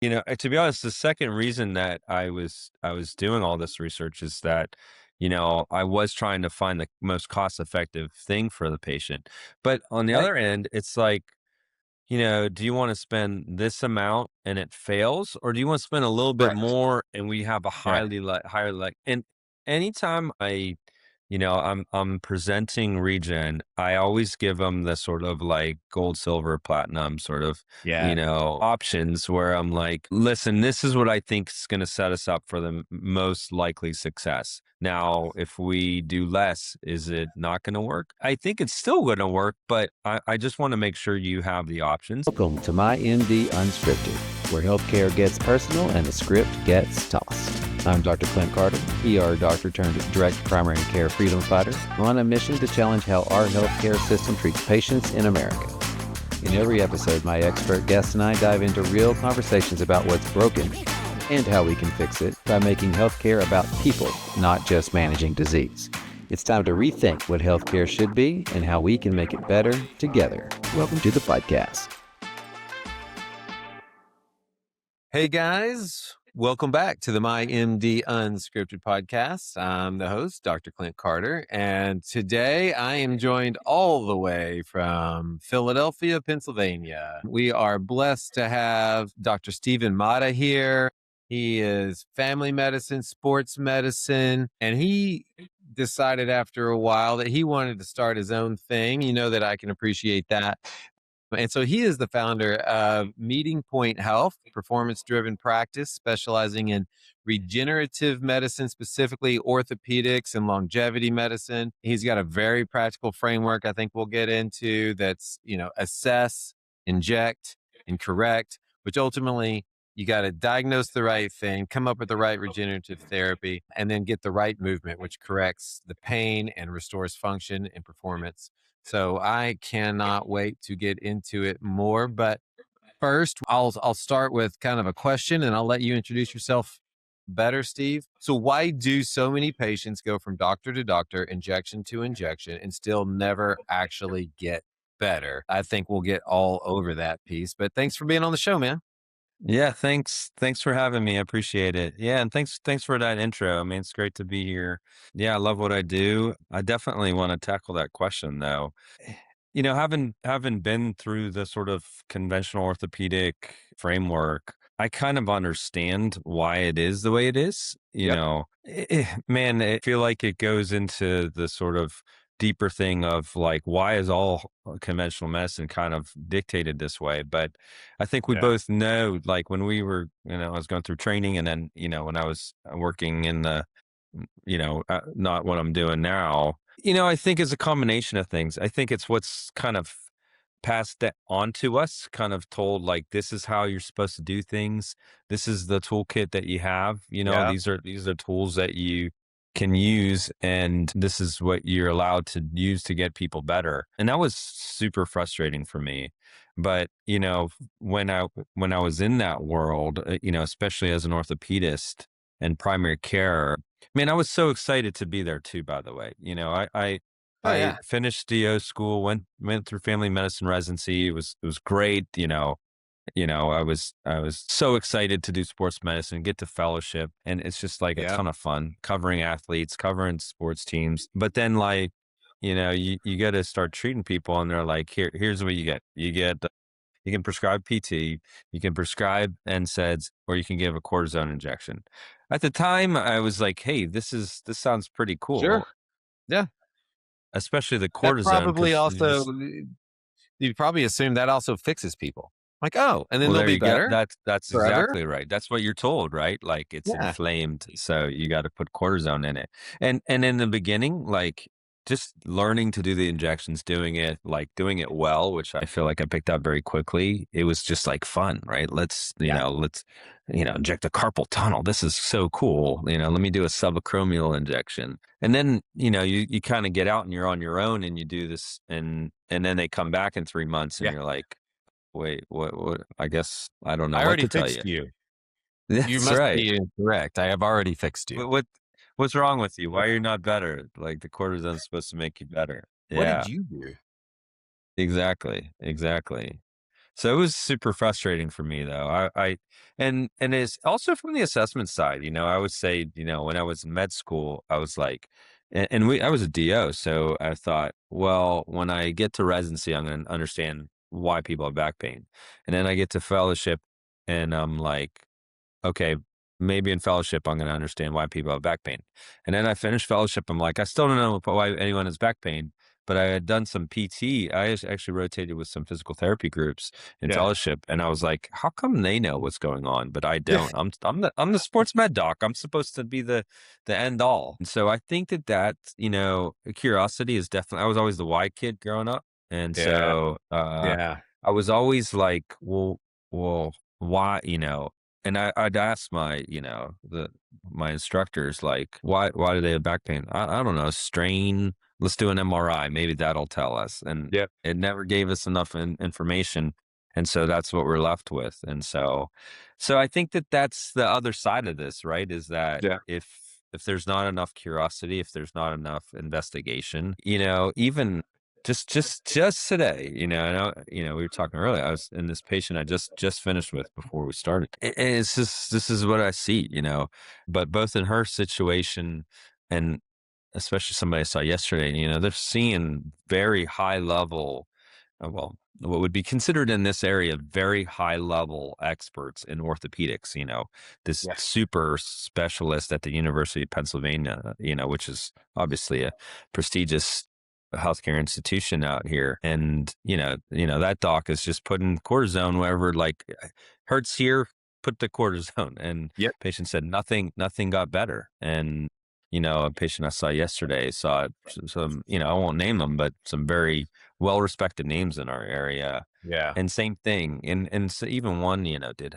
To be honest, the second reason that I was doing all this research is that, I was trying to find the most cost-effective thing for the patient. But on the Right, other end, it's like, do you want to spend this amount and it fails, or do you want to spend a little bit correct. more and we have a Right, higher and anytime I'm presenting regen, I always give them the sort of like gold, silver, platinum sort of, yeah. options where I'm like, listen, this is what I think is going to set us up for the most likely success. Now, if we do less, is it not going to work? I think it's still going to work, but I just want to make sure you have the options. Welcome to My MD Unscripted, where healthcare gets personal and the script gets tossed. I'm Dr. Clint Carter, ER doctor turned direct primary care freedom fighter, on a mission to challenge how our healthcare system treats patients in America. In every episode, my expert guests and I dive into real conversations about what's broken and how we can fix it by making healthcare about people, not just managing disease. It's time to rethink what healthcare should be and how we can make it better together. Welcome to the podcast. Hey guys, welcome back to the My MD Unscripted podcast. I'm the host, Dr. Clint Carter, and today I am joined all the way from Philadelphia, Pennsylvania. We are blessed to have Dr. Stephen Matta here. He is family medicine, sports medicine, and he decided after a while that he wanted to start his own thing. You know that I can appreciate that. And so he is the founder of Meeting Point Health, performance driven practice specializing in regenerative medicine, specifically orthopedics and longevity medicine. He's got a very practical framework I think we'll get into that's, assess, inject, and correct, which ultimately you got to diagnose the right thing, come up with the right regenerative therapy, and then get the right movement, which corrects the pain and restores function and performance. So I cannot wait to get into it more. But first, I'll start with kind of a question, and I'll let you introduce yourself better, Steve. So why do so many patients go from doctor to doctor, injection to injection, and still never actually get better? I think we'll get all over that piece. But thanks for being on the show, man. Yeah, thanks for having me. I appreciate it. Yeah, and thanks for that intro. I mean, it's great to be here. Yeah, I love what I do. I definitely want to tackle that question though. Having been through the sort of conventional orthopedic framework, I kind of understand why it is the way it is. Yep. Man, I feel like it goes into the sort of deeper thing of like, why is all conventional medicine kind of dictated this way? But I think we Yeah. both know, like when we were, I was going through training, and then, when I was working in the, not what I'm doing now, I think it's a combination of things. I think it's what's kind of passed that on to us, kind of told like, this is how you're supposed to do things. This is the toolkit that you have. Yeah. These are tools that you can use, and this is what you're allowed to use to get people better. And that was super frustrating for me. But, when I was in that world, especially as an orthopedist and primary care, man, I was so excited to be there too, by the way. Oh, I yeah. finished DO school, went through family medicine residency. It was great. I was so excited to do sports medicine, get to fellowship, and it's just like a Yeah. ton of fun covering athletes, covering sports teams. But then like, you got to start treating people, and they're like, here's what you get. You can prescribe PT, you can prescribe NSAIDs, or you can give a cortisone injection. At the time, I was like, hey, this sounds pretty Sure. cool, Yeah. especially the That cortisone, probably because you also, just you probably assume that also fixes people. Like, oh, and then well, they'll there be you go. better That's forever. exactly right. That's what you're told, right? Like it's Yeah. inflamed, so you got to put cortisone in it. And in the beginning, like just learning to do the injections, doing it well, which I feel like I picked up very quickly. It was just like fun, right? Yeah. Let's inject a carpal tunnel. This is so cool. Let me do a subacromial injection. And then, you kind of get out and you're on your own and you do this, and then they come back in 3 months and Yeah. you're like, wait, what? I guess I don't know I what already to tell you. fixed you. You That's must right. be incorrect. I have already fixed you. What's wrong with you? Why are you not better? Like the cortisone's supposed to make you better. What Yeah, did you do? exactly. Exactly. So it was super frustrating for me though. And it's also from the assessment side, I would say, when I was in med school, I was like, I was a DO. So I thought, well, when I get to residency, I'm going to understand why people have back pain. And then I get to fellowship and I'm like, okay, maybe in fellowship, I'm going to understand why people have back pain. And then I finished fellowship. I'm like, I still don't know why anyone has back pain, but I had done some PT. Actually rotated with some physical therapy groups in Yeah. fellowship. And I was like, how come they know what's going on, but I Yeah. don't? I'm the sports med doc. I'm supposed to be the end all. And so I think that, curiosity is definitely, I was always the why kid growing up. And Yeah. so, Yeah. I was always like, well, why, and I'd ask my instructors like, why do they have back pain? I don't know, strain. Let's do an MRI. Maybe that'll tell us. And Yep. it never gave us enough information, and so that's what we're left with. And so I think that's the other side of this, right? Is that Yeah. if there's not enough curiosity, if there's not enough investigation, even just today, we were talking earlier. I was in this patient I just finished with before we started. And it's just this is what I see, but both in her situation and especially somebody I saw yesterday, they're seeing very high level, well, what would be considered in this area very high level experts in orthopedics, this Yeah. super specialist at the University of Pennsylvania, which is obviously a prestigious healthcare institution out here. And, that doc is just putting cortisone wherever like hurts here, put the cortisone. And Yep. patient said nothing got better. And, a patient I saw yesterday saw some, I won't name them, but some very well-respected names in our area. Yeah. And same thing. And so even one, did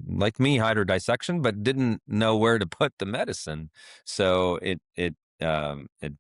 like me hydrodissection, but didn't know where to put the medicine. So it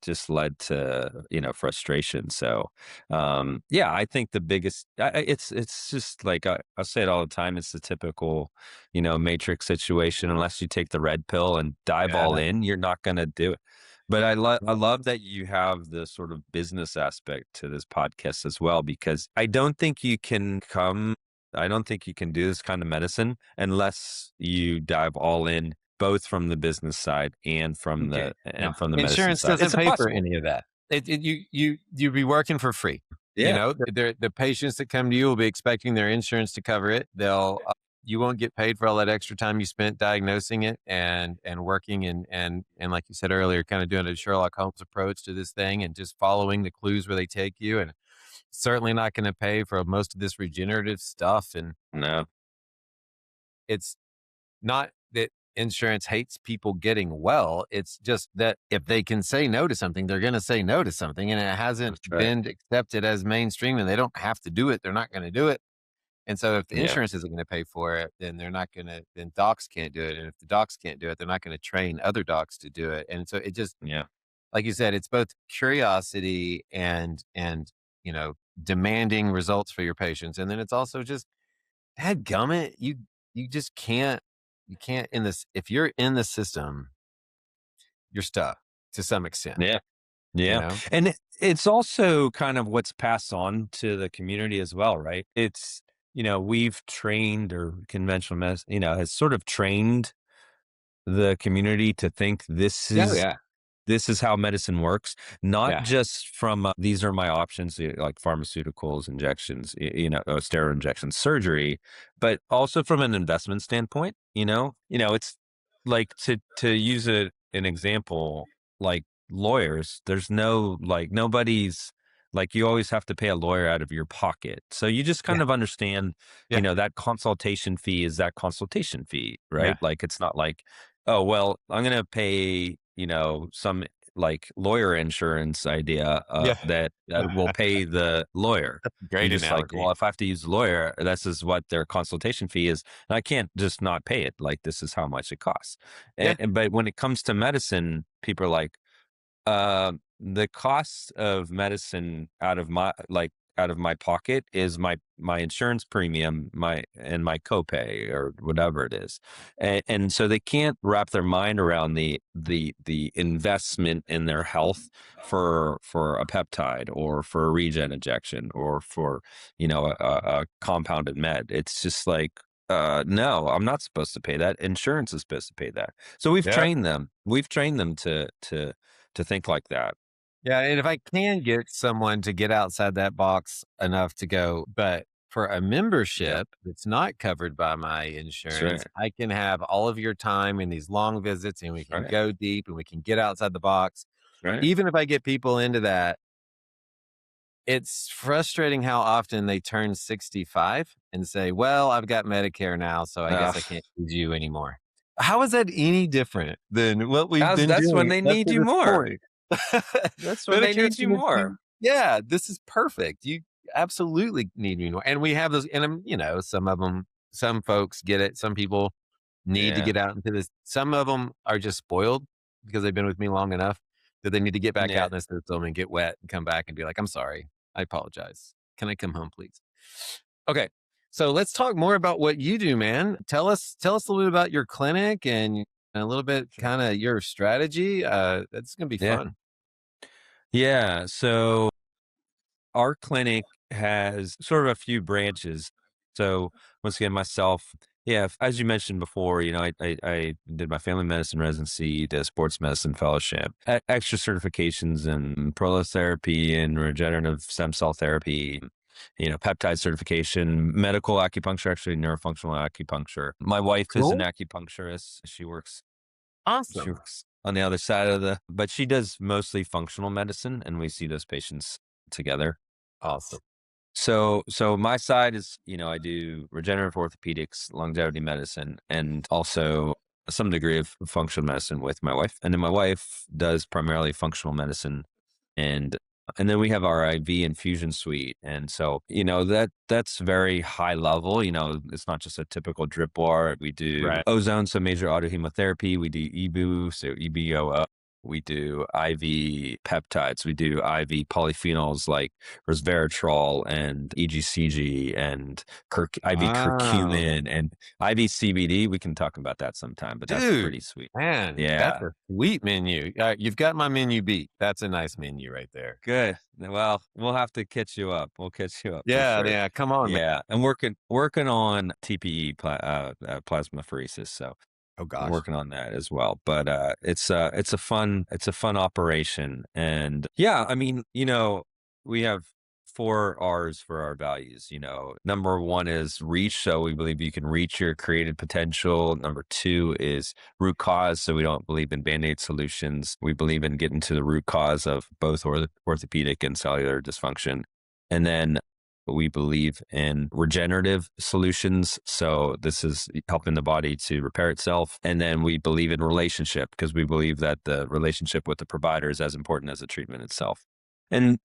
just led to, frustration. So, yeah, I think the biggest, it's just like, I say it all the time. It's the typical, matrix situation. Unless you take the red pill and dive all Yeah. in, you're not going to do it. But I love that you have the sort of business aspect to this podcast as well, because I don't think you can do this kind of medicine unless you dive all in, both from the business side and from Okay. the No, and from the medicine insurance side. doesn't It's pay for impossible. any of that. You'd be working for free. Yeah. The patients that come to you will be expecting their insurance to cover it. You won't get paid for all that extra time you spent diagnosing it and working and like you said earlier, kind of doing a Sherlock Holmes approach to this thing and just following the clues where they take you. And certainly not going to pay for most of this regenerative stuff. And No. it's not that insurance hates people getting well. It's just that if they can say no to something, they're going to say no to something. And it hasn't That's right. been accepted as mainstream and they don't have to do it. They're not going to do it. And so if the Yeah. insurance isn't going to pay for it, then then docs can't do it. And if the docs can't do it, they're not going to train other docs to do it. And so it just, Yeah. like you said, it's both curiosity demanding results for your patients. And then it's also just, dadgummit, you just can't, in this, if you're in the system, you're stuck to some extent, Yeah. you Yeah. know? And it's also kind of what's passed on to the community as well, right? It's, we've trained, or conventional medicine, has sort of trained the community to think Oh, yeah. this is how medicine works, not Yeah. just from these are my options, like pharmaceuticals, injections, steroid injections, surgery, but also from an investment standpoint. It's like to use an example, like lawyers. There's no like nobody's like you always have to pay a lawyer out of your pocket, so you just Yeah. kind of understand, Yeah. that consultation fee is that consultation fee, Yeah. right? Like it's not like, oh, well, I'm going to pay, some like lawyer insurance idea Yeah. that will pay the lawyer. You're Great just like, analogy. well, if I have to use the lawyer, this is what their consultation fee is. And I can't just not pay it. Like, this is how much it costs. Yeah. But when it comes to medicine, people are like, the cost of medicine out of my pocket is my insurance premium, my copay or whatever it is. And so they can't wrap their mind around the investment in their health for a peptide or for a regen injection or for, a compounded med. It's just like, no, I'm not supposed to pay that. Insurance is supposed to pay that. So we've Yeah. trained them. We've trained them to think like that. Yeah. And if I can get someone to get outside that box enough to go, but for a Yeah, membership that's not covered by my that's insurance, right. I can have all of your time in these long visits and we can Right. go deep and we can get outside the box. Right. Even if I get people into that, it's frustrating how often they turn 65 and say, well, I've got Medicare now, so I guess Ugh. I can't use you anymore. How is that any different than what we've been That's when doing they up need to you this more. point? That's when they Medicare need you says, more. yeah, this is perfect. You absolutely need me more. And we have those, and some of them, some folks get it. Some people need to Yeah. get out into this. Some of them are just spoiled because they've been with me long enough that they need to get back out Yeah. in the system and get wet and come back and be like, I'm sorry. I apologize. Can I come home, please? Okay. So let's talk more about what you do, man. Tell us a little bit about your clinic and a little bit Sure. kind of your strategy. That's gonna be Yeah. fun. Yeah. So our clinic has sort of a few branches. So once again, myself, yeah, as you mentioned before, I did my family medicine residency, the sports medicine fellowship, extra certifications in prolotherapy and regenerative stem cell therapy, peptide certification, medical acupuncture, actually neurofunctional acupuncture. My wife is an Cool. acupuncturist. She Awesome. works on the other side but she does mostly functional medicine, and we see those patients together. Awesome. So my side is, I do regenerative orthopedics, longevity medicine, and also some degree of functional medicine with my wife. And then my wife does primarily functional medicine, and and then we have our IV infusion suite. And so, that's very high level. It's not just a typical drip bar. We do Right. ozone, so major autohemotherapy. We do EBU, so EBOO. We do IV peptides. We do IV polyphenols like resveratrol and EGCG and IV Wow. curcumin and IV CBD. We can talk about that sometime, but that's Dude, pretty sweet. man, that's Yeah. a sweet menu. You've got my menu beat. That's a nice menu right there. Good. Well, we'll have to catch you up. We'll catch you up for Yeah, sure. yeah. Come on, man. Yeah. And working on TPE, plasmapheresis. So Oh I'm gosh. working on that as well. But it's a fun operation. And yeah, I mean, we have 4 R's for our values. Number one is reach. So we believe you can reach your created potential. Number two is root cause. So we don't believe in band-aid solutions. We believe in getting to the root cause of both orthopedic and cellular dysfunction. And then we believe in regenerative solutions. So this is helping the body to repair itself. And then we believe in relationship because we believe that the relationship with the provider is as important as the treatment itself. And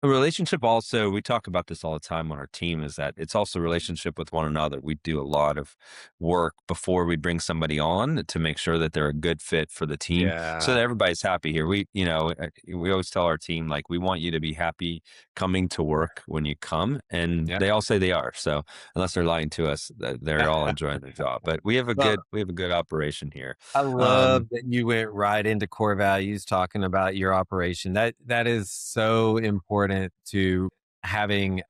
a relationship also, we talk about this all the time on our team, is that it's also a relationship with one another. We do a lot of work before we bring somebody on to make sure that they're a good fit for the team so Yeah. that everybody's happy here. We always tell our team, like, we want you to be happy coming to work when you come. And Yeah. they all say they are. So unless they're lying to us, they're all enjoying their job. But we have a Well, good operation here. I love Um, that you went right into core values talking about your operation. That is so important to having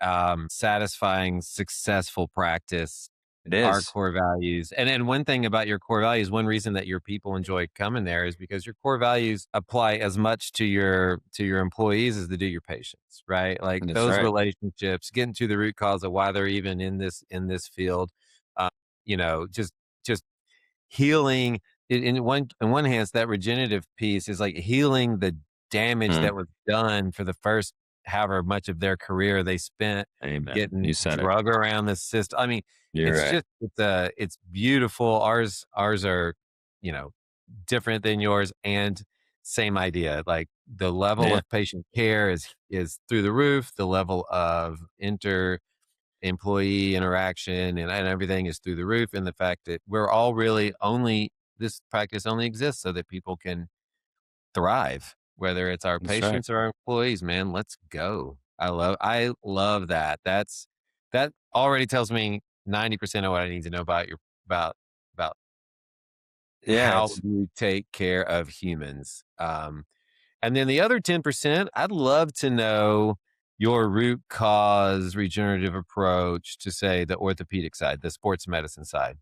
satisfying, successful practice. it Our is. core values. And then one thing about your core values, one reason that your people enjoy coming there is because your core values apply as much to your employees as they do your patients, right? Like That's those right. relationships, getting to the root cause of why they're even in this field. Uh, just healing in one hands, that regenerative piece is like healing the damage Mm, that was done for the first however much of their career they spent amen. getting You said it. drug around the system. I mean, You're it's right. just it's beautiful. Ours are, you know, different than yours and same idea. Like the level Yeah, of patient care is through the roof. The level of employee interaction and everything is through the roof. And the fact that we're all really only this practice only exists so that people can thrive, whether it's our that's right. patients or our employees, man. Let's go. I love that. That already tells me 90% of what I need to know about about Yeah, how it's you take care of humans. And then the other 10%, I'd love to know your root cause regenerative approach to, say, the orthopedic side, the sports medicine side.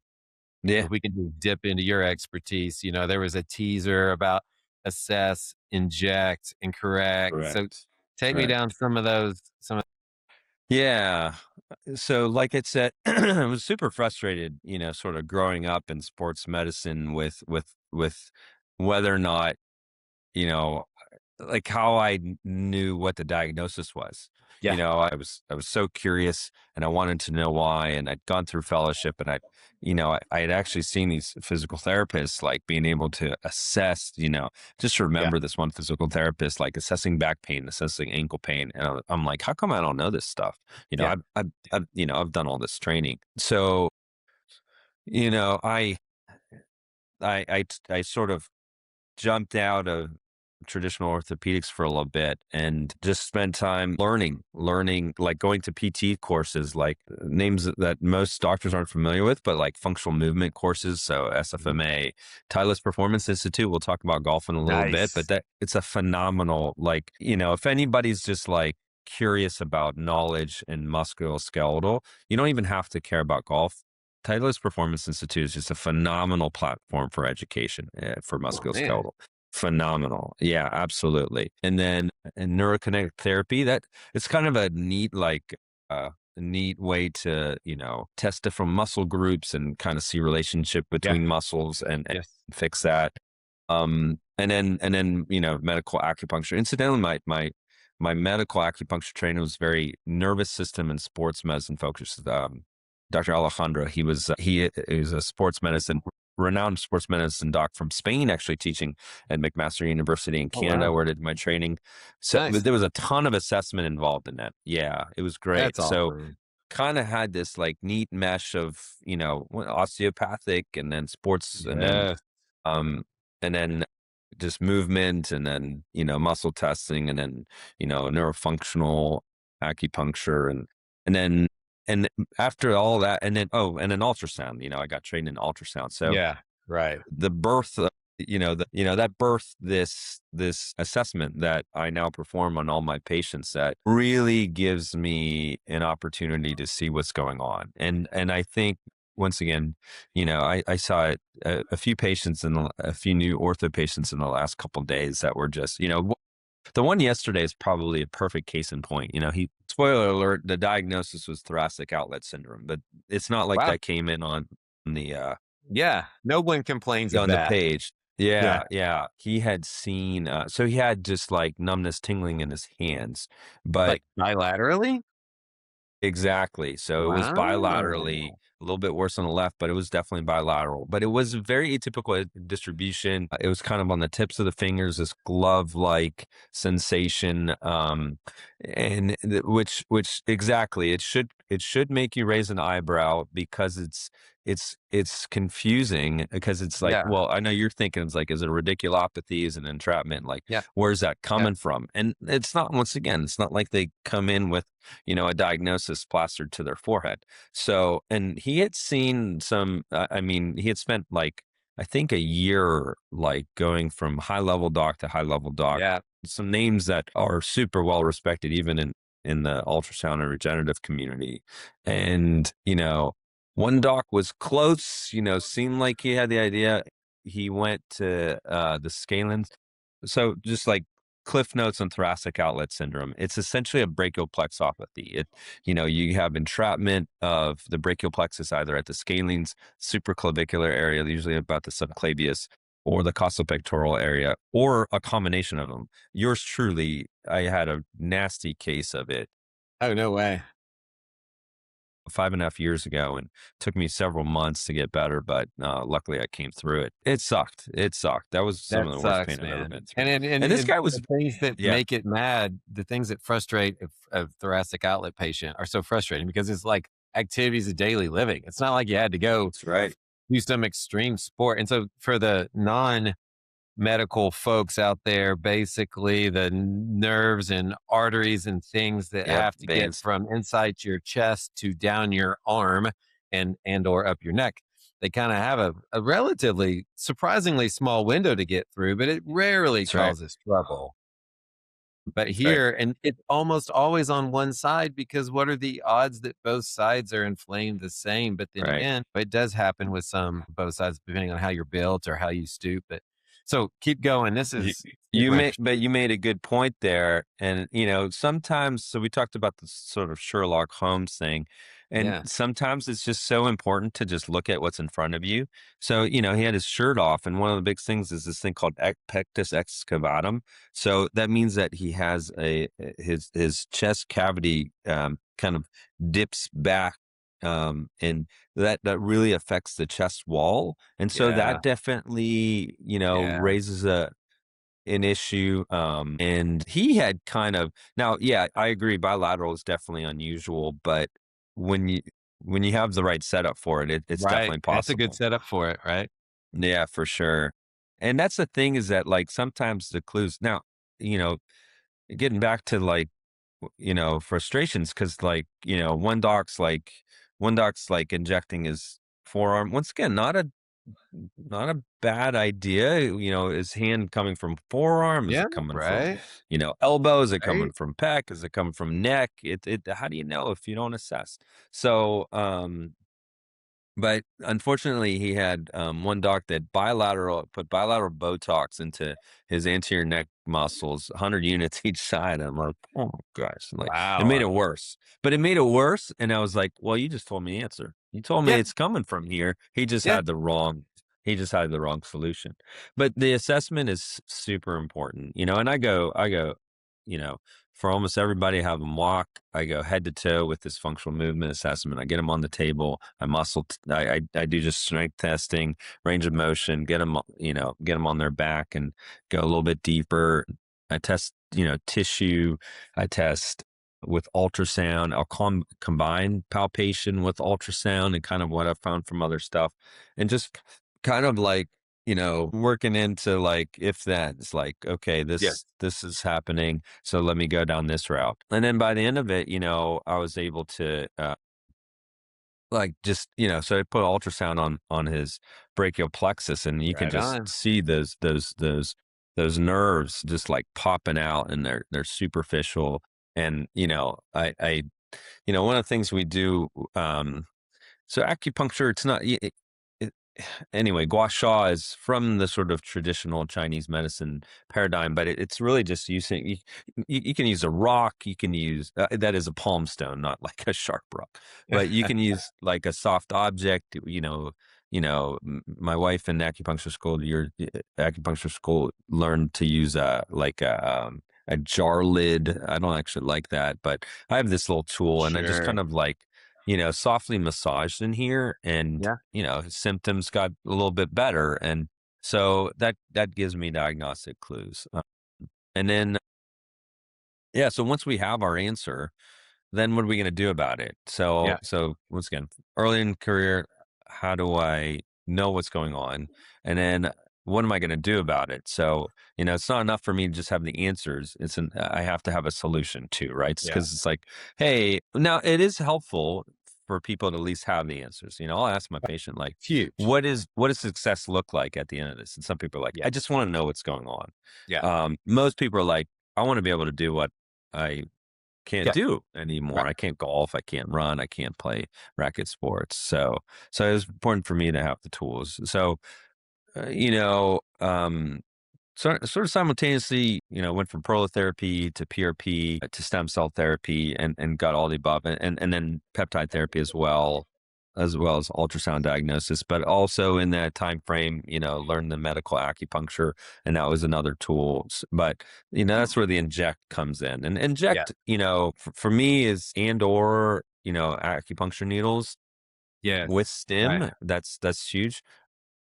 yeah, If we can just dip into your expertise, there was a teaser about assess, inject, and correct. So correct. take me down Correct. some of those. Yeah. So like I said, I was super frustrated, sort of growing up in sports medicine with whether or not, you know, like how I knew what the diagnosis was. Yeah, I was so curious and I wanted to know why. And I'd gone through fellowship and I had actually seen these physical therapists like being able to assess, just yeah, remember this one physical therapist like assessing back pain, assessing ankle pain. And I'm like, how come I don't know this stuff? yeah, I've done all this training. So, you know, I sort of jumped out of traditional orthopedics for a little bit and just spent time learning, like going to PT courses, like names that most doctors aren't familiar with, but like functional movement courses. So mhm. SFMA, Titleist Performance Institute. We'll talk about golf in a little bit, but Nice. that it's a phenomenal, like, if anybody's just like curious about knowledge and musculoskeletal, you don't even have to care about golf. Titleist Performance Institute is just a phenomenal platform for education for Oh, man. musculoskeletal. Phenomenal. Yeah, absolutely. And then in neurokinetic therapy, that it's kind of a neat, like, a neat way to, test different muscle groups and kind of see relationship Yeah, between muscles and yes. fix that. And then, medical acupuncture. Incidentally, my medical acupuncture trainer was very nervous system and sports medicine focused. Dr. Alejandro, he is a sports medicine renowned sports medicine doc from Spain, actually teaching at McMaster University in Oh, Canada, wow. where I did my training. So but Nice. there was a ton of assessment involved in that. Yeah, it was That's great. So awesome. kind of had this like neat mesh of, osteopathic and then sports Yes. um, and then just movement and then, muscle testing and then, neurofunctional acupuncture and then, and after all that, and then ultrasound, I got trained in ultrasound. So Yeah, right. the birth that birthed this assessment that I now perform on all my patients that really gives me an opportunity to see what's going on. And I think once again, I saw it, a few patients a few new ortho patients in the last couple of days that were just, the one yesterday is probably a perfect case in point. Spoiler alert, the diagnosis was thoracic outlet syndrome, but it's not like Wow. that came in on the Yeah, no one complains of on the that. page. Yeah. Yeah, yeah. He had seen, so he had just like numbness tingling in his hands, but Like, bilaterally? exactly. So it was bilaterally Wow. a little bit worse on the left, but it was definitely bilateral. But it was very atypical distribution. It was kind of on the tips of the fingers, this glove-like sensation, and which exactly it should make you raise an eyebrow because it's confusing because it's like, Yeah, well, I know you're thinking it's like, is it radiculopathy? Is it entrapment? Like, yeah, where's that yeah, coming from? And it's not. Once again, it's not like they come in with a diagnosis plastered to their forehead. So, and he had seen some, I mean, he had spent like, I think a year, like going from high level doc to high level doc, yeah. some names that are super well respected, even in the ultrasound and regenerative community. And, one doc was close, seemed like he had the idea. He went to the scalens. So just like cliff notes on thoracic outlet syndrome. It's essentially a brachial plexopathy. You have entrapment of the brachial plexus either at the scalenes, supraclavicular area, usually about the subclavius, or the costo-pectoral area, or a combination of them. Yours truly, I had a nasty case of it Oh, no way. 5.5 years ago and took me several months to get better, but luckily I came through it. It sucked. It sucked. That was some That of the worst pain sucks, I've ever man. been And through. and and And this and guy the was, things that yeah, make it mad, the things that frustrate a thoracic outlet patient are so frustrating because it's like activities of daily living. It's not like you had to go that's right. do some extreme sport. And so for the medical folks out there, basically the nerves and arteries and things that Yep, have to get veins. from inside your chest to down your arm and or up your neck. They kind of have a relatively surprisingly small window to get through, but it rarely That's right. causes trouble. But That's right. here, and it's almost always on one side, because what are the odds that both sides are inflamed the same? But then Right. again, it does happen with some both sides, depending on how you're built or how you stoop. But so keep going. This You, is super interesting. but you made a good point there. And, sometimes, so we talked about the sort of Sherlock Holmes thing. And Yeah. sometimes it's just so important to just look at what's in front of you. So, he had his shirt off, and one of the big things is this thing called pectus excavatum. So that means that he has his chest cavity kind of dips back, and that really affects the chest wall. And so Yeah. that definitely, Yeah. raises an issue. And he had kind of, now, yeah, I agree, bilateral is definitely unusual, but when you when you have the right setup for it, it's Right. definitely That's a good possible. setup for it, right? Yeah, for sure. And that's the thing, is that, like, sometimes the clues now, you know getting back to, like, frustrations, because, like, one doc's like injecting his forearm. Once again, not a bad idea. Is hand coming from forearm? Is Yeah. it coming from, Right. elbow? Is it coming Right. from pec? Is it coming from neck? How do you know if you don't assess? So, but unfortunately, he had one doc that put bilateral Botox into his anterior neck muscles, 100 units each side. I'm like, oh my gosh, like, it made Wow. it worse. But it made it worse, and I was like, well, you just told me the answer. You told me Yeah. it's coming from here. He just Yeah. had the wrong. He just had the wrong solution. But the assessment is super important, and I go, you know, for almost everybody, I have them walk. I go head to toe with this functional movement assessment. I get them on the table. I do just strength testing, range of motion, get them on their back and go a little bit deeper. I test, tissue. I test with ultrasound. I'll combine palpation with ultrasound, and kind of what I've found from other stuff, and just kind of like, working into, like, if that's like, okay, Yeah. this is happening, so let me go down this route. And then by the end of it, I was able to, like, just, so I put ultrasound on his brachial plexus, and you can Right just on. see those nerves just, like, popping out, and they're superficial. And, one of the things we do, so acupuncture, it's not, it, anyway, gua sha is from the sort of traditional Chinese medicine paradigm, but it's really just using, you can use a rock, you can use, that is a palm stone, not like a sharp rock, but you can use like a soft object. My wife in acupuncture school learned to use a jar lid. I don't actually like that, but I have this little tool, and I just Sure. kind of, like, softly massaged in here, and, Yeah. his symptoms got a little bit better. And so that gives me diagnostic clues. And then, yeah, so once we have our answer, then what are we going to do about it? So, Yeah. once again, early in career, how do I know what's going on? And then what am I going to do about it? So, it's not enough for me to just have the answers. I have to have a solution too, right? Yeah. Because it's like, hey, now it is helpful for people to at least have the answers. I'll ask my patient, like, It's huge. what does success look like at the end of this? And some people are like, Yeah. I just want to know what's going on. Yeah. Most people are like, I want to be able to do what I can't Yeah. do anymore. Right. I can't golf. I can't run. I can't play racket sports. So it was important for me to have the tools. So, uh, you know, um, sort of simultaneously, went from prolotherapy to PRP to stem cell therapy, and got all the above, and then peptide therapy as well as ultrasound diagnosis. But also in that time frame, learned the medical acupuncture, and that was another tool. But that's where the Inject comes in. And Yeah. Inject, for me, is and/or acupuncture needles Yes. with Right. stim. That's huge.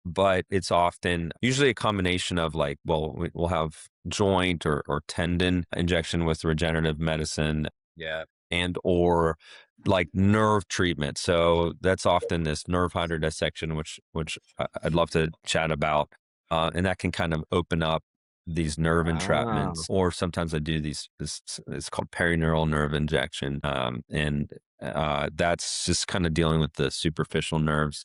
But it's often usually a combination of, like, well, we'll have joint or tendon injection with regenerative medicine, Yeah. and or like nerve treatment. So that's often this nerve hydrodissection, which I'd love to chat about. and that can kind of open up these nerve Wow. entrapments. Or sometimes I do this it's called perineural nerve injection, and that's just kind of dealing with the superficial nerves.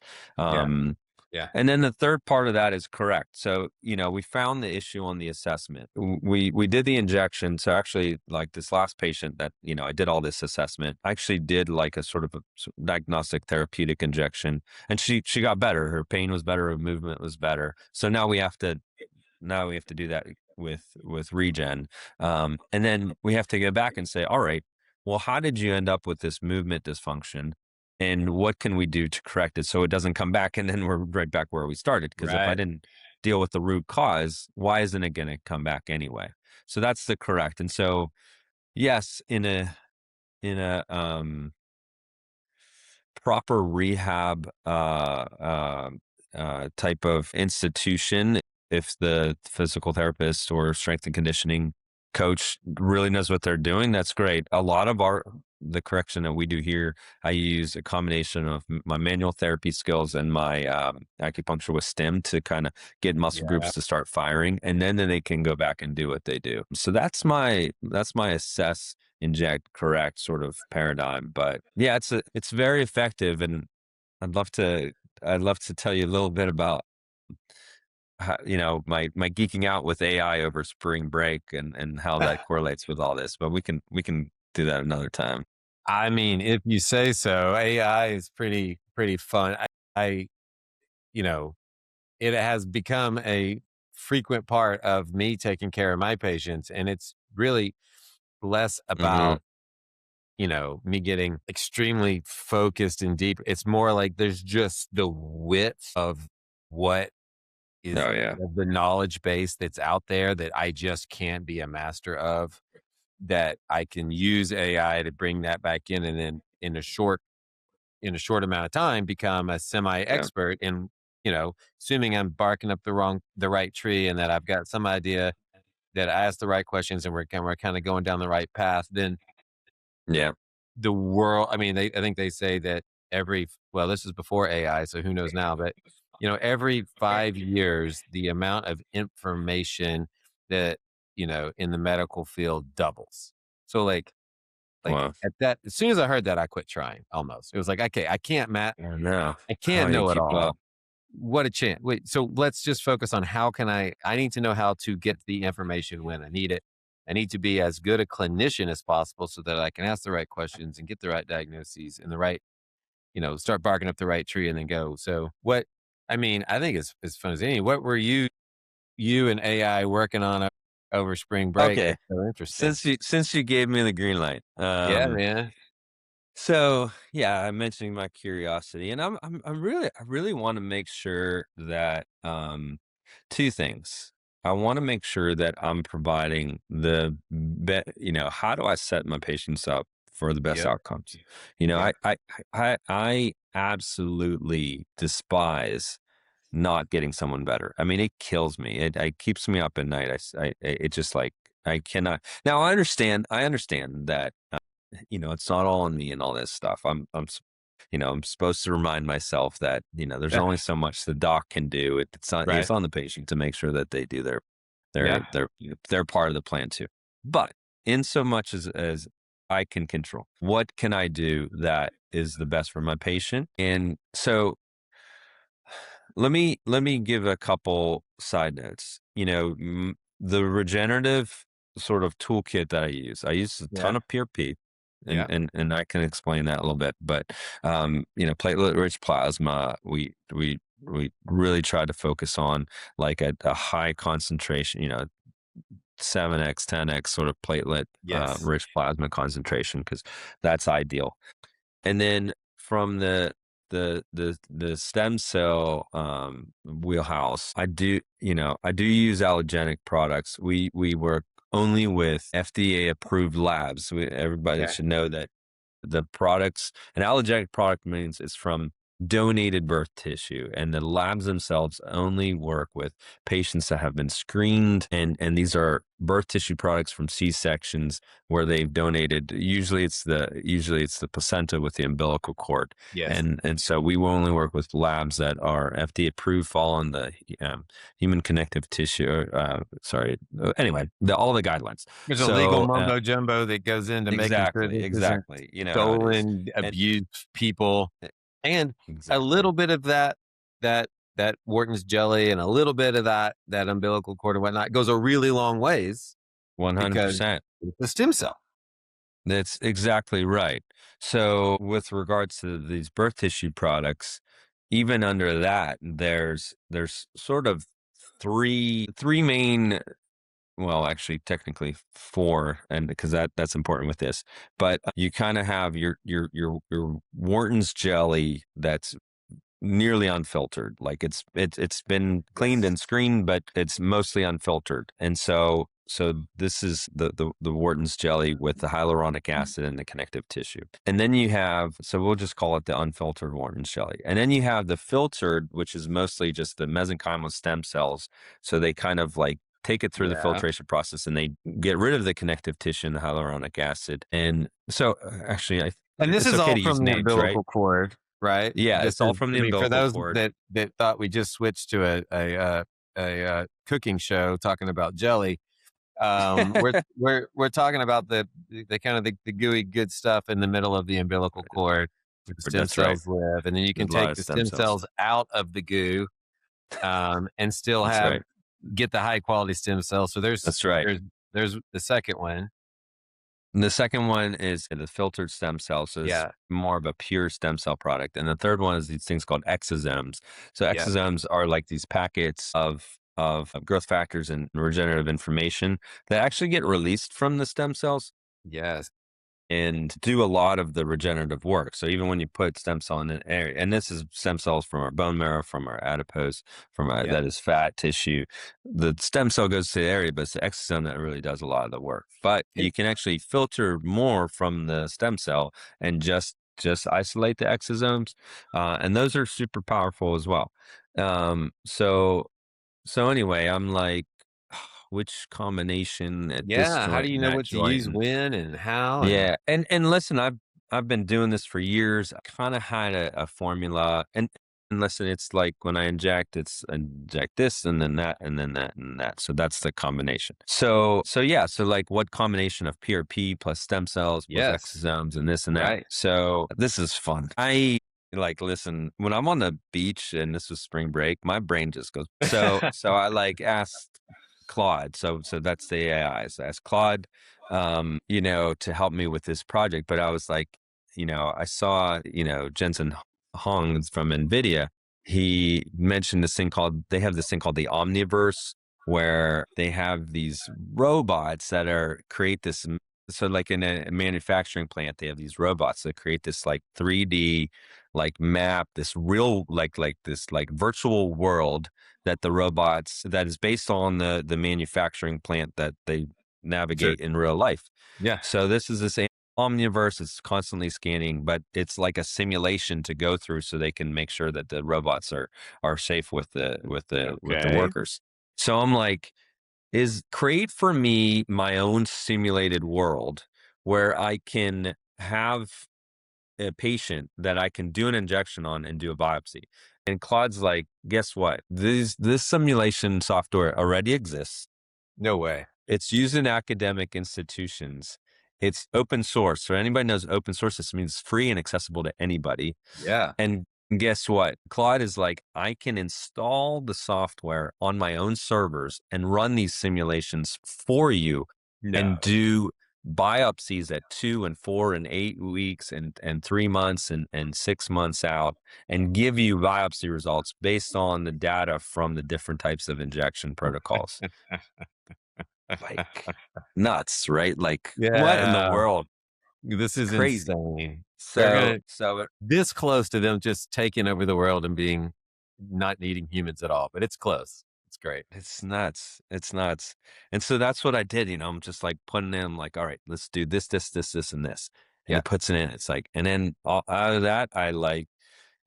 Yeah. Um, Yeah. and then the third part of that is correct. So, we found the issue on the assessment. We did the injection. So actually, like this last patient that, I did all this assessment, I actually did like a sort of a diagnostic therapeutic injection, and she got better. Her pain was better, her movement was better. So now we have to do that with regen, and then we have to go back and say, all right, well, how did you end up with this movement dysfunction, and what can we do to correct it so it doesn't come back, and then we're right back where we started? Because if I Right. didn't deal with the root cause, why isn't it going to come back anyway? So that's the correct. And so, yes, in a proper rehab type of institution, if the physical therapist or strength and conditioning coach really knows what they're doing, that's great. A lot of the correction that we do here, I use a combination of my manual therapy skills and my acupuncture with stem to kind of get muscle Yeah. groups to start firing, and then they can go back and do what they do. So that's my assess, inject, correct sort of paradigm. But yeah, it's very effective, and I'd love to I'd love to tell you a little bit about how, my geeking out with AI over spring break, and how that correlates with all this. But we can do that another time. I mean, if you say so, AI is pretty fun. I you know, it has become a frequent part of me taking care of my patients, and it's really less Hmm. about, me getting extremely focused and deep. It's more like there's just the width of what is Oh yeah, of the knowledge base that's out there that I just can't be a master of, that I can use AI to bring that back in, and then in a short amount of time become a semi yeah, expert in, assuming I'm barking up the right tree, and that I've got some idea that I asked the right questions, and we're kind of going down the right path. Then yeah, the world, I mean, I think they say that well, this is before AI, so who knows now, but every 5 years, the amount of information that, in the medical field doubles. So like well, at that, as soon as I heard that, I quit trying almost. It was like, okay, I know. I How can't do you know it keep all. up? What a chance. Wait, so let's just focus on how can I need to know how to get the information when I need it. I need to be as good a clinician as possible so that I can ask the right questions and get the right diagnoses and the right, start barking up the right tree and then go. So I mean, I think it's as fun as any. What were you and AI working on over spring break Okay, that's so interesting? since you gave me the green light, Yeah, man. so yeah, I'm mentioning my curiosity, and I really want to make sure that two things. I want to make sure that I'm providing how do I set my patients up for the best Yep. outcomes? You know, Yep. I absolutely despise not getting someone better. I mean, it kills me. It keeps me up at night. It just like I cannot. Now I understand that it's not all on me and all this stuff. I'm supposed to remind myself that, there's only so much the doc can do. It's Right. on the patient to make sure that they do their Yeah. their their their part of the plan too. But in so much as I can control, what can I do that is the best for my patient? And so let me give a couple side notes. The regenerative sort of toolkit that I use a Yeah. ton of PRP, and Yeah. and I can explain that a little bit. But platelet rich plasma, we really try to focus on like a high concentration, 7x, 10x sort of platelet Yes. rich plasma concentration, because that's ideal. And then from the stem cell wheelhouse, I do use allergenic products. We work only with FDA approved labs. Everybody Okay. should know that the products, an allergenic product means it's from donated birth tissue, and the labs themselves only work with patients that have been screened, and these are birth tissue products from C-sections where they've donated. Usually it's the placenta with the umbilical cord, Yes. and so we will only work with labs that are FDA approved, fall on the human connective tissue. Anyway, all the guidelines. There's a legal So mumbo jumbo that goes into making sure exactly, this isn't exactly. You know how it is, stolen, and abused people, and a exactly. little bit of that that Wharton's jelly and a little bit of that umbilical cord and whatnot goes a really long ways because 100%. it's a stem cell. That's exactly right. So, with regards to these birth tissue products, even under that, there's sort of three main, well, actually technically four, and because that's important with this. But you kind of have your Wharton's jelly that's nearly unfiltered. Like it's been cleaned Yes. and screened, but it's mostly unfiltered. And so this is the Wharton's jelly with the hyaluronic acid and the connective tissue. And then you have, so we'll just call it the unfiltered Wharton's jelly. And then you have the filtered, which is mostly just the mesenchymal stem cells. So they kind of like take it through the Yeah. filtration process and they get rid of the connective tissue and the hyaluronic acid. And so actually, And this it's is okay all to use from the names, right? umbilical cord, right? Yeah, This it's all is, from I the mean, for umbilical those cord. that thought we just switched to a cooking show talking about jelly, we're talking about the kind of the gooey good stuff in the middle of the umbilical cord where the stem That's right. cells live, and then you can There's a lot take of the stem stem cells. cells out of the goo, and still That's right. get the high quality stem cells. So That's right. there's the second one. And the second one is the filtered stem cells. So it's Yeah, more of a pure stem cell product. And the third one is these things called exosomes. So yeah, exosomes are like these packets of growth factors and regenerative information that actually get released from the stem cells yes, and do a lot of the regenerative work. So even when you put stem cell in an area, and this is stem cells from our bone marrow, from our adipose, yeah. that is fat tissue, the stem cell goes to the area, but it's the exosome that really does a lot of the work. But you can actually filter more from the stem cell and just isolate the exosomes, and those are super powerful as well. So anyway, I'm like, which combination at this Yeah, how do joint you and know that what to use joint? when and how? And Yeah, and listen, I've been doing this for years. I kind of had a formula, and listen, it's like when I inject, it's inject this and then that and then that and that. So that's the combination. So yeah, so like what combination of PRP plus stem cells plus yes, exosomes and this and that. right. So this is fun. I like listen when I'm on the beach and this was spring break, my brain just goes. So I like asked Claude. So that's the AI. So I asked Claude to help me with this project. But I was like, I saw, Jensen Hong from NVIDIA. He mentioned they have this thing called the Omniverse, where they have these robots that create this. So like in a manufacturing plant, they have these robots that create this like 3D like map, this real like this like virtual world that the robots that is based on the manufacturing plant that they Sure. navigate in real life. Yeah. So this is the same Omniverse. It's constantly scanning, but it's like a simulation to go through so they can make sure that the robots are safe with the Okay. workers. So I'm like, is create for me my own simulated world where I can have a patient that I can do an injection on and do a biopsy. And Claude's like, guess what? This simulation software already exists. No way. It's used in academic institutions. It's open source. So anybody knows open source, this means free and accessible to anybody. Yeah. And guess what? Claude is like, I can install the software on my own servers and run these simulations for you and No. do biopsies at 2 and 4 and 8 weeks and 3 months and 6 months out and give you biopsy results based on the data from the different types of injection protocols. Like nuts, right? Like what in the Yeah. world? This is Crazy. insane. They're So, gonna so this close to them just taking over the world and being not needing humans at all, but it's close. It's great. it's nuts. It's nuts. And so that's what I did. I'm just like putting in like, all right, let's do this, this, this, this, and this. And Yeah. he puts it in. It's like, and then out of that, I like,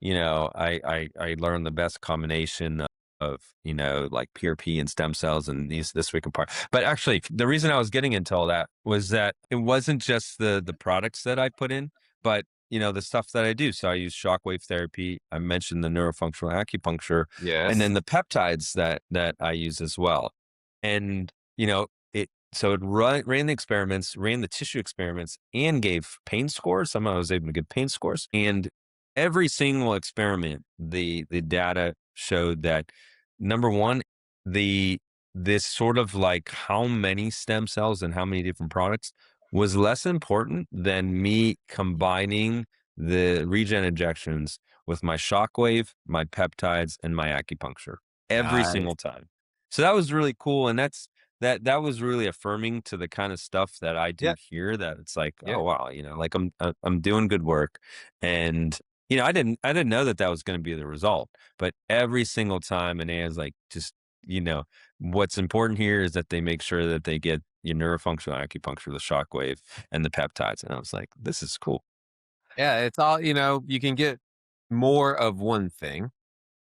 I learned the best combination of, like PRP and stem cells and this week apart. But actually, the reason I was getting into all that was that it wasn't just the products that I put in, but the stuff that I do. So I use shockwave therapy. I mentioned the neurofunctional acupuncture, and Yes. then the peptides that I use as well. And it ran the experiments, ran the tissue experiments, and gave pain scores. Somehow I was able to give pain scores, and every single experiment, the data showed that number one, this sort of like how many stem cells and how many different products was less important than me combining the regen injections with my shockwave, my peptides, and my acupuncture every Nice. single time. So that was really cool, and that was really affirming to the kind of stuff that I do Yeah. here. That it's like, Yeah. oh wow, like I'm doing good work, and I didn't know that was going to be the result, but every single time, and is like, just what's important here is that they make sure that they get your neurofunctional acupuncture, the shockwave, and the peptides. And I was like, this is cool. Yeah. It's all, you can get more of one thing,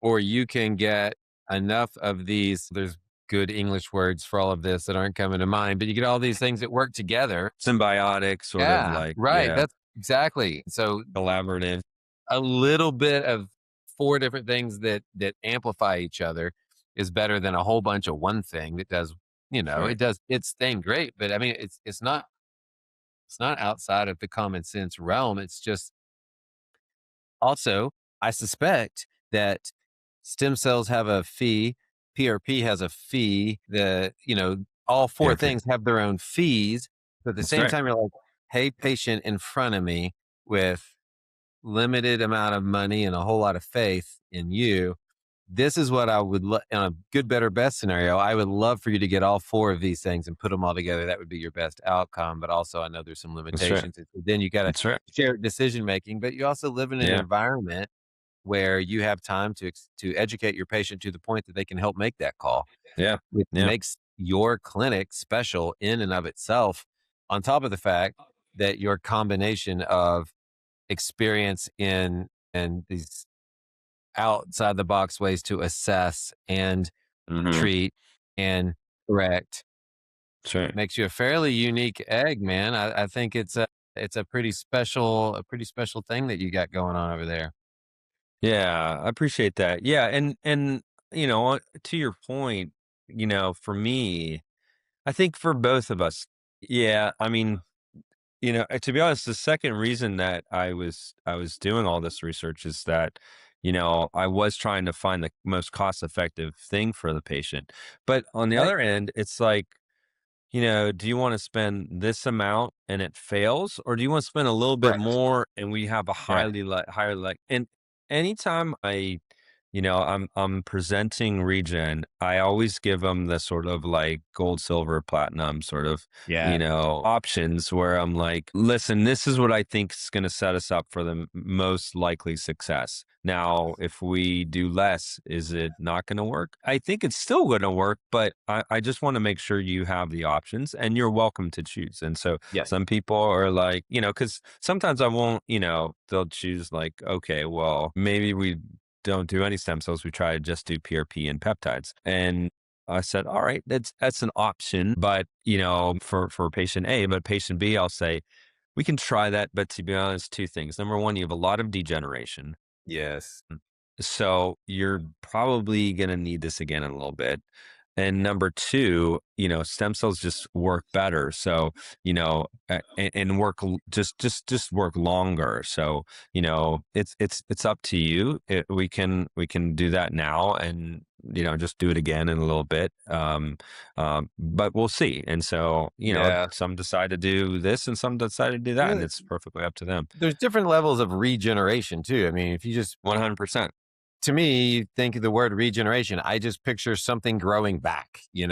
or you can get enough of these. There's good English words for all of this that aren't coming to mind, but you get all these things that work together. Symbiotic, sort of Yeah. like, Right. yeah, That's exactly. So collaborative. a little bit of four different things that amplify each other is better than a whole bunch of one thing that does, That's right. it does its thing great. But I mean, it's not outside of the common sense realm. It's just also, I suspect that stem cells have a fee, PRP has a fee, all four PRP. things have their own fees. But at the That's same right. time, you're like, hey, patient in front of me with limited amount of money and a whole lot of faith in you. This is what I would in a good, better, best scenario. I would love for you to get all four of these things and put them all together. That would be your best outcome. But also, I know there's some That's right. limitations. Then you got to That's right. share decision making, but you also live in an Yeah. environment where you have time to educate your patient to the point that they can help make that call, Yeah. which Yeah. makes your clinic special in and of itself. On top of the fact that your combination of experience in and these outside the box ways to assess and Mm-hmm. treat and correct That's right. makes you a fairly unique egg, man. I think it's a pretty special thing that you got going on over there. Yeah, I appreciate that. Yeah, and to your point, for me, I think for both of us, yeah, I mean, to be honest, the second reason that I was doing all this research is that, I was trying to find the most cost-effective thing for the patient. But on the Right. other end, it's like, do you want to spend this amount and it fails, or do you want to spend a little bit Correct. more and we have a Yeah. higher and anytime I'm presenting regen, I always give them the sort of like gold, silver, platinum sort of, Yeah. options where I'm like, listen, this is what I think is going to set us up for the most likely success. Now, if we do less, is it not going to work? I think it's still going to work, but I just want to make sure you have the options and you're welcome to choose. And so Yes. some people are like, because sometimes I won't, they'll choose like, okay, well, maybe we don't do any stem cells. We try to just do PRP and peptides. And I said, all right, that's an option, but for patient A, but patient B, I'll say we can try that. But to be honest, two things. Number one, you have a lot of degeneration. Yes. So you're probably going to need this again in a little bit. And number two, stem cells just work better. So, and work just work longer. So, it's up to you. We can do that now and, just do it again in a little bit. But we'll see. And so, Yeah. some decide to do this and some decide to do that, and it's perfectly up to them. There's different levels of regeneration too. I mean, if you just 100%. to me, you think of the word regeneration, I just picture something growing back. You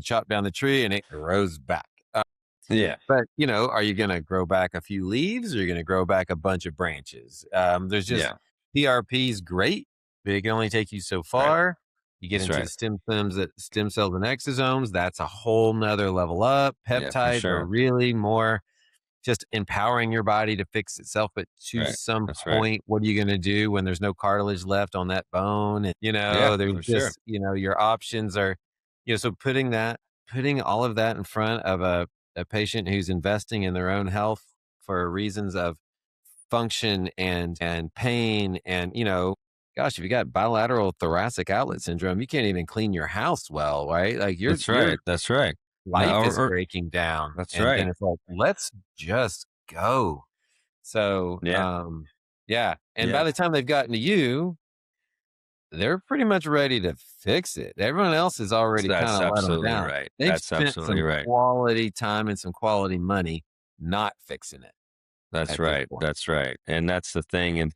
chop down the tree and it grows back. Yeah. But are you going to grow back a few leaves, or are you going to grow back a bunch of branches? There's just Yeah. PRP is great, but it can only take you so Right. far. You get That's into right. the stem cells and exosomes. That's a whole nother level up. Yeah, for Peptides are sure. really more just empowering your body to fix itself. But to Right. some That's right. point, what are you going to do when there's no cartilage left on that bone? And, Yeah, there's for sure. just, your options are, so putting all of that in front of a patient who's investing in their own health for reasons of function and pain and, gosh, if you got bilateral thoracic outlet syndrome, you can't even clean your house well, right? Like That's your right. That's right. No, life is breaking down. that's And right. then it's like, let's just go. So, Yeah. yeah. And by Yeah. the time they've gotten to you, they're pretty much ready to fix it. Everyone else has already kind That's of let them absolutely down. right. They've That's spent absolutely some right. quality time and some quality money not fixing it That's at this right. point. That's right. And that's the thing. And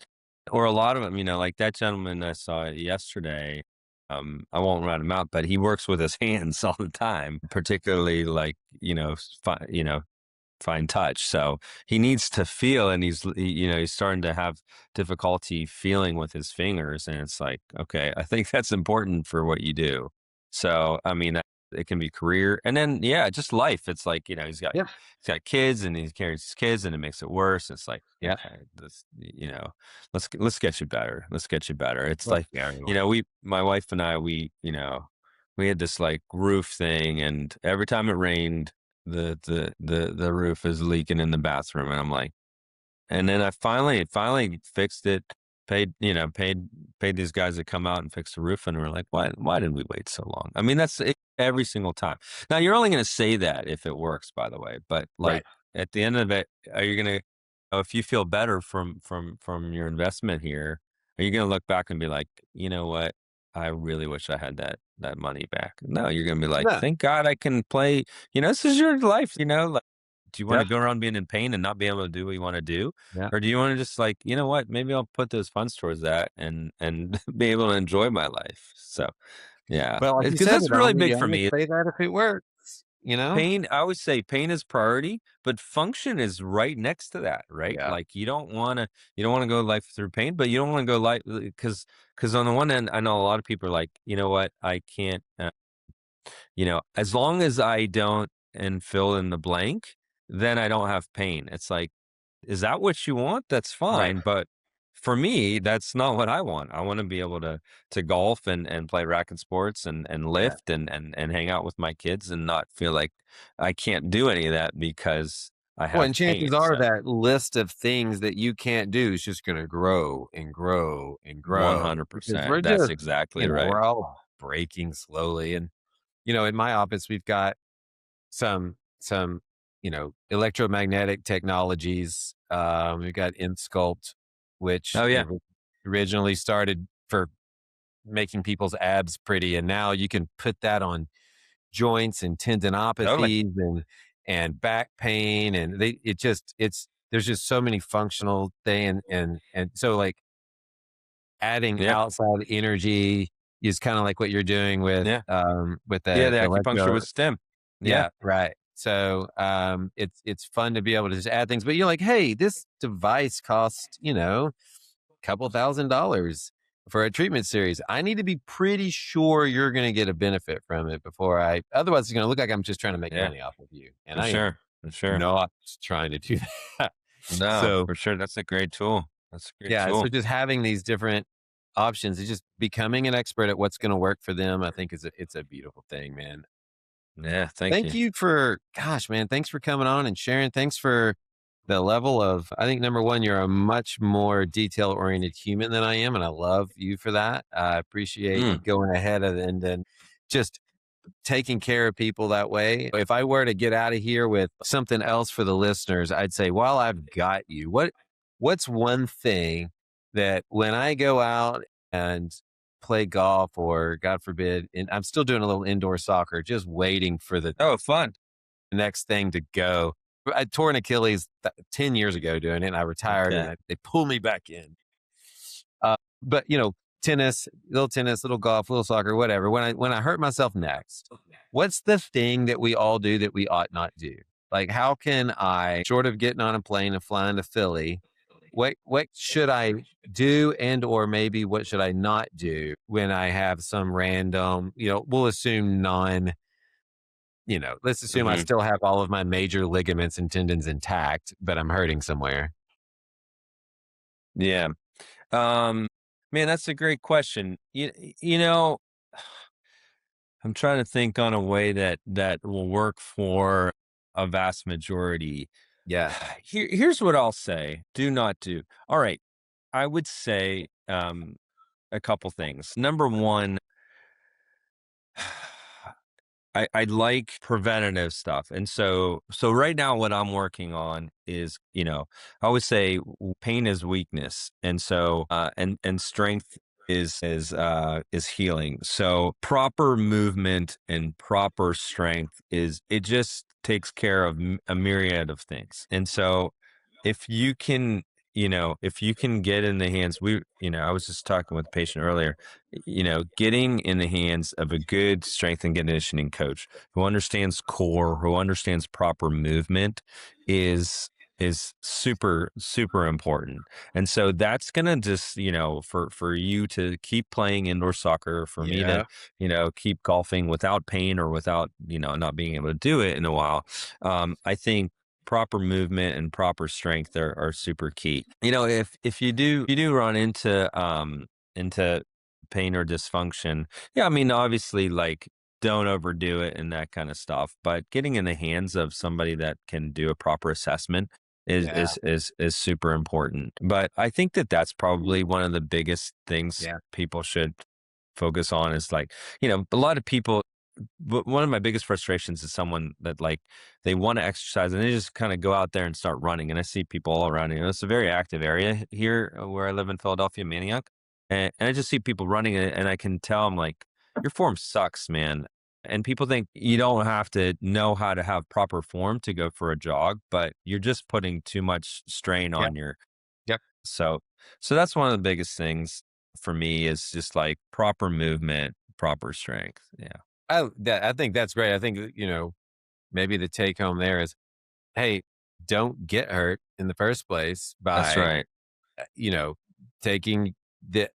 or a lot of them, like that gentleman I saw yesterday. I won't run him out, but he works with his hands all the time, particularly like, fine touch. So he needs to feel, and he's starting to have difficulty feeling with his fingers. And it's like, okay, I think that's important for what you do. So, I mean, it can be career, and then, yeah, just life. It's like, Yeah. he's got kids, and he carries his kids, and it makes it worse. It's like, Yeah. okay, let's get you better. Let's get you better. It's Look, like, Gary. my wife and I, we had this like roof thing, and every time it rained, the roof is leaking in the bathroom, and I'm like, and then I finally fixed it, paid these guys to come out and fix the roof, and we're like, why did we wait so long? I mean, that's it every single time. Now you're only going to say that if it works, by the way, but Right. like at the end of it, are you going to, if you feel better from your investment here, are you going to look back and be like, you know what? I really wish I had that money back. No, you're going to be like, No. thank God I can play. This is your life. Like, do you want Yeah. to go around being in pain and not be able to do what you want to do? Yeah. Or do you want to just like, you know what, maybe I'll put those funds towards that and be able to enjoy my life. So yeah, Well, like you because said, that's it really only big you for only me. say that if it works. Pain, I always say pain is priority, but function is right next to that, right? Yeah. Like you don't want to go life through pain, but you don't want to go life because on the one end, I know a lot of people are like, you know what, I can't, as long as I don't and fill in the blank, then I don't have pain. It's like, is that what you want? That's Right. fine. But for me, that's not what I want. I want to be able to golf and play racket sports and Yeah. lift and hang out with my kids and not feel like I can't do any of that because I Well, have and chances pain. are So that list of things that you can't do is just going to grow and grow and grow because 100%. we're That's just, exactly right. we're all breaking slowly. And, in my office, we've got some electromagnetic technologies. We've got InSculpt, which Oh yeah. originally started for making people's abs pretty, and now you can put that on joints and Totally. tendinopathies and back pain, and there's just so many functional things, and so like adding Yeah. outside energy is kind of like what you're doing with Yeah. with Yeah. the The acupuncture electro. with stem. Yeah. Yeah, right. So it's fun to be able to just add things, but you're like, hey, this device costs a couple $1,000s for a treatment series. I need to be pretty sure you're going to get a benefit from it otherwise it's going to look like I'm just trying to make Yeah. money off of you. And For I am sure. For sure. not trying to do that. No, So for sure. That's a great tool. That's a great yeah, so tool. just having these different options is just becoming an expert at what's going to work for them. I think it's a beautiful thing, man. Yeah. Thank Thank you. you gosh, man, thanks for coming on and sharing. Thanks for the level of, I think number one, you're a much more detail oriented human than I am. And I love you for that. I appreciate Mm. going ahead and then just taking care of people that way. If I were to get out of here with something else for the listeners, I'd say, while I've got you, what's one thing that when I go out and play golf or God forbid, and I'm still doing a little indoor soccer, just waiting for the Oh, fun. next thing to go. I tore an Achilles 10 years ago doing it, and I retired, Okay. and they pulled me back in. But tennis, little golf, little soccer, whatever. When I hurt myself next, what's the thing that we all do that we ought not do? Like, how can I, short of getting on a plane and flying to Philly, what should I do, and or maybe what should I not do when I have some random, we'll assume let's assume I Hmm. still have all of my major ligaments and tendons intact, but I'm hurting somewhere. Yeah. Um, Man, that's a great question. You know, I'm trying to think on a way that will work for a vast majority. Yeah. Here's what I'll say: do not do. All right, I would say a couple things. Number one, I like preventative stuff. And so right now what I'm working on is, I always say pain is weakness. And so and strength is healing. So proper movement and proper strength it just takes care of a myriad of things. And so if you can, if you can get in the hands, I was just talking with a patient earlier, getting in the hands of a good strength and conditioning coach who understands core, who understands proper movement is super, super important. And so that's going to just, for you to keep playing indoor soccer, for me to, Yeah. keep golfing without pain or without, not being able to do it in a while. I think proper movement and proper strength are super key. If you do run into pain or dysfunction, yeah, I mean, obviously, like, don't overdo it and that kind of stuff. But getting in the hands of somebody that can do a proper assessment is Yeah. is is is super important. But I think that's probably one of the biggest things Yeah. people should focus on is, like, a lot of people, one of my biggest frustrations is someone that, like, they want to exercise and they just kind of go out there and start running. And I see people all around. It's a very active area here where I live in Philadelphia, Maniac, and I just see people running, and I can tell, I'm like, your form sucks, man. And people think you don't have to know how to have proper form to go for a jog, but you're just putting too much strain Yeah. on your. Yep. So, so that's one of the biggest things for me is just like proper movement, proper strength. Yeah, I think that's great. I think, maybe the take home there is, hey, don't get hurt in the first place that's by, right. uh, you know, taking the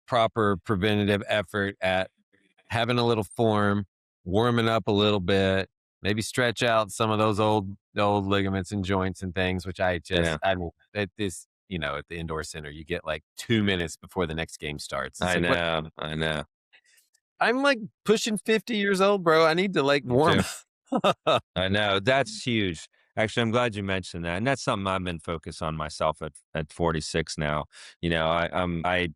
proper preventative effort at having a little form, warming up a little bit, maybe stretch out some of those old ligaments and joints and things, which Yeah, I mean, at this, at the indoor center, you get like 2 minutes before the next game starts. It's I like, what? know. I know. I'm like pushing 50 years old, bro. I need to like Me warm too. up. I know. That's huge. Actually, I'm glad you mentioned that. And that's something I've been focused on myself at 46 now. I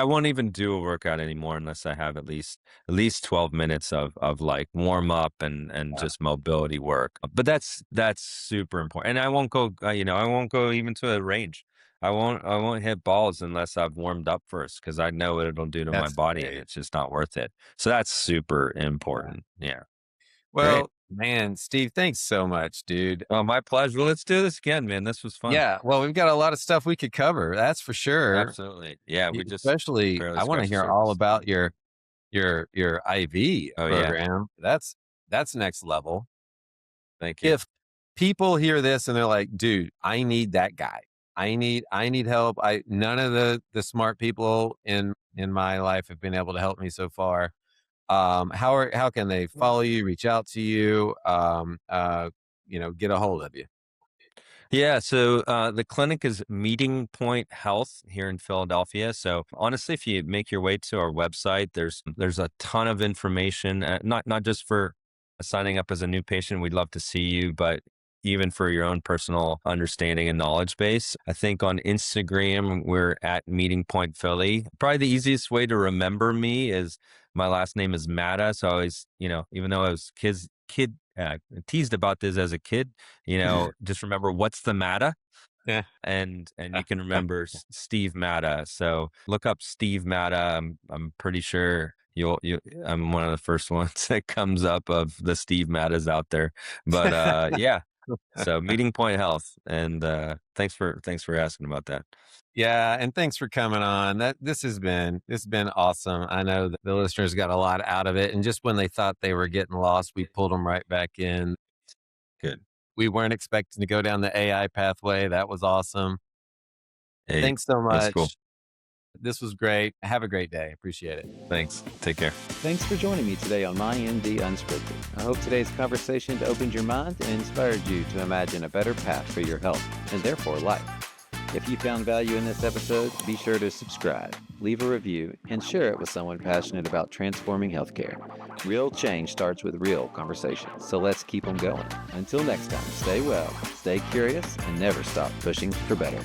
won't even do a workout anymore unless I have at least 12 minutes of like warm up and Yeah, just mobility work. But that's super important. And I won't go, I won't go even to a range. I won't hit balls unless I've warmed up first, because I know what it'll do to my that's body and great. it's just not worth it. So that's super Yeah. important. Yeah. Great. Well, man, Steve, thanks so much, dude. Oh, my pleasure. Let's do this again, man. This was fun. Yeah, well, we've got a lot of stuff we could cover. That's for sure. Absolutely. Yeah, we just Especially, barely I want to scratched the hear all surface. about your IV Oh, yeah. program. That's next level. Thank you. If people hear this and they're like, dude, I need that guy. I need help. I None of the smart people in my life have been able to help me so far. How can they follow you, reach out to you, get a hold of you? Yeah, so the clinic is Meeting Point Health here in Philadelphia. So honestly, if you make your way to our website, there's a ton of information. Not just for signing up as a new patient. We'd love to see you, but even for your own personal understanding and knowledge base. I think on Instagram we're at Meeting Point Philly. Probably the easiest way to remember me is my last name is Matta. So I always, even though I was teased about this as a kid, just remember what's the matter, Yeah. and you can remember Steve Matta. So look up Steve Matta. I'm pretty sure I'm one of the first ones that comes up of the Steve Mattas out there. But yeah. So Meeting Point Health, and thanks for asking about that. Yeah, and thanks for coming on. This has been awesome. I know that the listeners got a lot out of it, and just when they thought they were getting lost, we pulled them right back in. Good. We weren't expecting to go down the AI pathway. That was awesome. Hey, Thanks so that's cool. much. This was great. Have a great day. Appreciate it. Thanks. Take care. Thanks for joining me today on MyMD Unscripted. I hope today's conversation opened your mind and inspired you to imagine a better path for your health and therefore life. If you found value in this episode, be sure to subscribe, leave a review, and share it with someone passionate about transforming healthcare. Real change starts with real conversations, so let's keep them going. Until next time, stay well, stay curious, and never stop pushing for better.